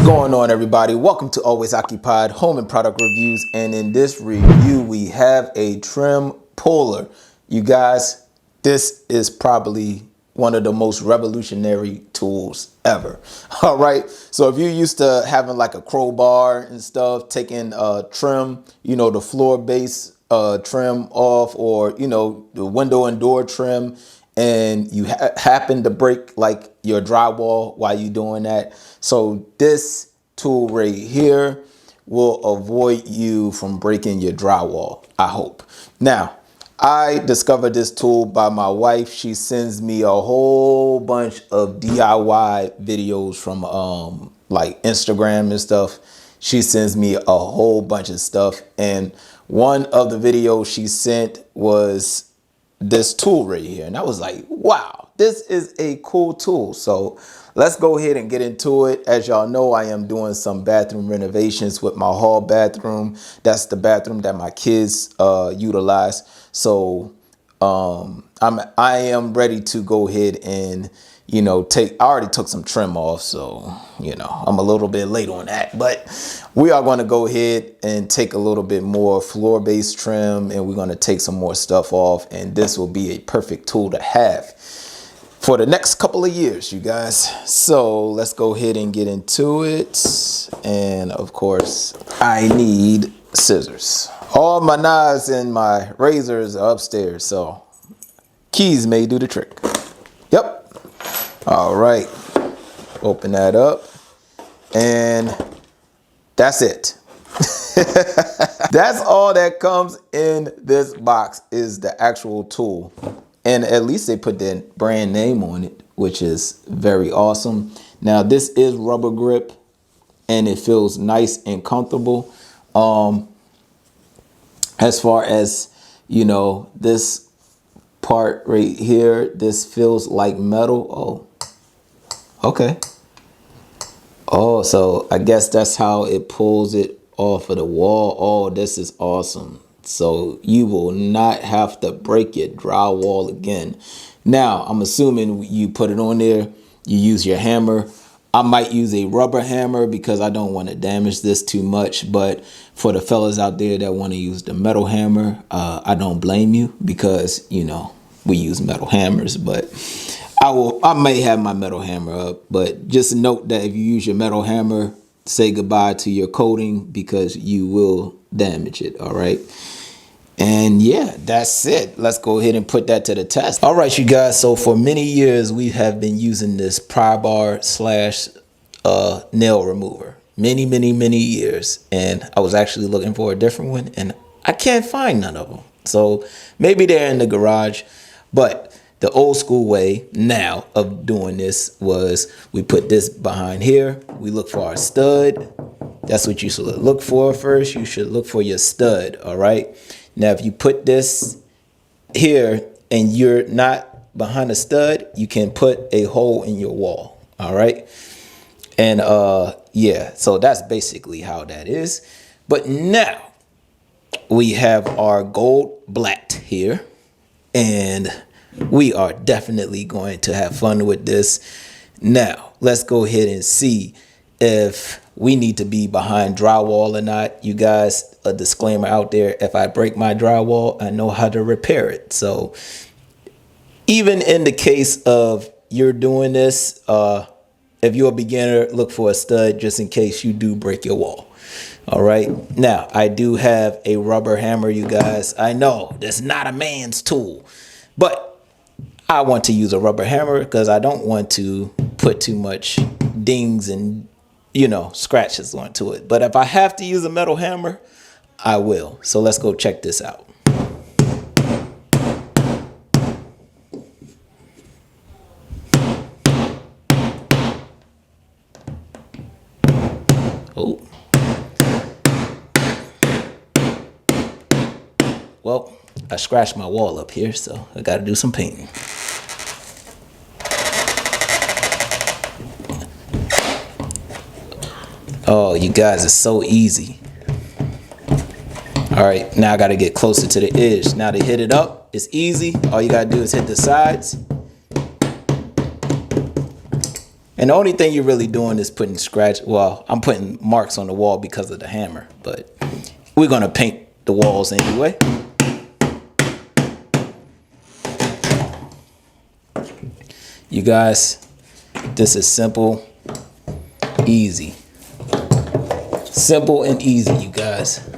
Going on, everybody? Welcome to Always Occupied Home and Product Reviews, and in this review we have a trim puller. You guys, this is probably one of the most revolutionary tools ever. All right, so if you're used to having like a crowbar and stuff, taking trim, you know, the floor base trim off, or you know, the window and door trim, and you happen to break like your drywall while you're doing that, so this tool right here will avoid you from breaking your drywall, I hope. Now, I discovered this tool by my wife. She sends me a whole bunch of DIY videos from like Instagram and stuff. She sends me a whole bunch of stuff, and one of the videos she sent was this tool right here, and I was like, wow, this is a cool tool. So let's go ahead and get into it. As y'all know, I am doing some bathroom renovations with my hall bathroom. That's the bathroom that my kids utilize. So I am ready to go ahead and, you know, I already took some trim off, so, you know, I'm a little bit late on that, but we are going to go ahead and take a little bit more floor-based trim, and we're going to take some more stuff off, and this will be a perfect tool to have for the next couple of years, you guys. So let's go ahead and get into it. And of course, I need scissors. All my knives and my razors are upstairs, so keys may do the trick. Yep. All right, open that up, and that's it. That's all that comes in this box is the actual tool. And at least they put their brand name on it, which is very awesome. Now, this is rubber grip, and it feels nice and comfortable. As far as, you know, this part right here, this feels like metal. Oh, okay. Oh, so I guess that's how it pulls it off of the wall. Oh, this is awesome. So you will not have to break your drywall again. Now, I'm assuming you put it on there, you use your hammer. I might use a rubber hammer because I don't want to damage this too much. But for the fellas out there that want to use the metal hammer, I don't blame you, because, you know, we use metal hammers. But I may have my metal hammer up. But just note that if you use your metal hammer, say goodbye to your coating, because you will damage it. All right. And yeah, that's it. Let's go ahead and put that to the test. All right, you guys. So for many years, we have been using this pry bar slash nail remover. Many years. And I was actually looking for a different one, and I can't find none of them. So maybe they're in the garage. But the old school way now of doing this was we put this behind here. We look for our stud. That's what you should look for first. You should look for your stud. All right. Now, if you put this here and you're not behind a stud, you can put a hole in your wall. All right. And yeah, so that's basically how that is. But now we have our Goldblatt here, and we are definitely going to have fun with this. Now, let's go ahead and see if we need to be behind drywall or not. You guys, a disclaimer out there, if I break my drywall, I know how to repair it. So even in the case of you're doing this, if you're a beginner, look for a stud just in case you do break your wall. All right. Now, I do have a rubber hammer, you guys. I know that's not a man's tool, but I want to use a rubber hammer because I don't want to put too much dings and, you know, scratches onto it. But if I have to use a metal hammer, I will. So let's go check this out. Oh. Well, I scratched my wall up here, so I got to do some painting. Oh, you guys, it's so easy. All right, now I got to get closer to the edge. Now to hit it up, it's easy. All you got to do is hit the sides. And the only thing you're really doing is putting scratch. Well, I'm putting marks on the wall because of the hammer, but we're gonna paint the walls anyway. You guys, this is simple, easy. Simple and easy, you guys.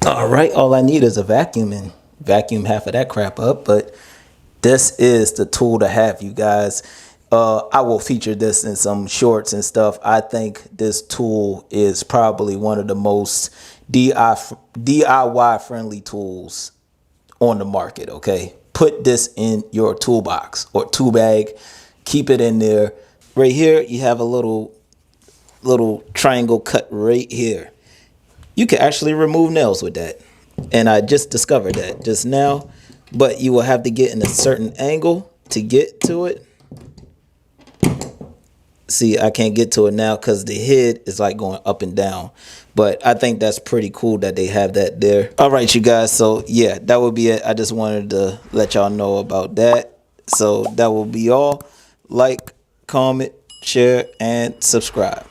All right, all I need is a vacuum and vacuum half of that crap up, but this is the tool to have, you guys. I will feature this in some shorts and stuff. I think this tool is probably one of the most DIY friendly tools on the market, okay? Put this in your toolbox or tool bag. Keep it in there. Right here, you have a little triangle cut right here. You can actually remove nails with that. And I just discovered that just now. But you will have to get in a certain angle to get to it. See, I can't get to it now because the head is like going up and down. But I think that's pretty cool that they have that there. All right, you guys. So, yeah, that would be it. I just wanted to let y'all know about that. So, that will be all. Like, comment, share, and subscribe.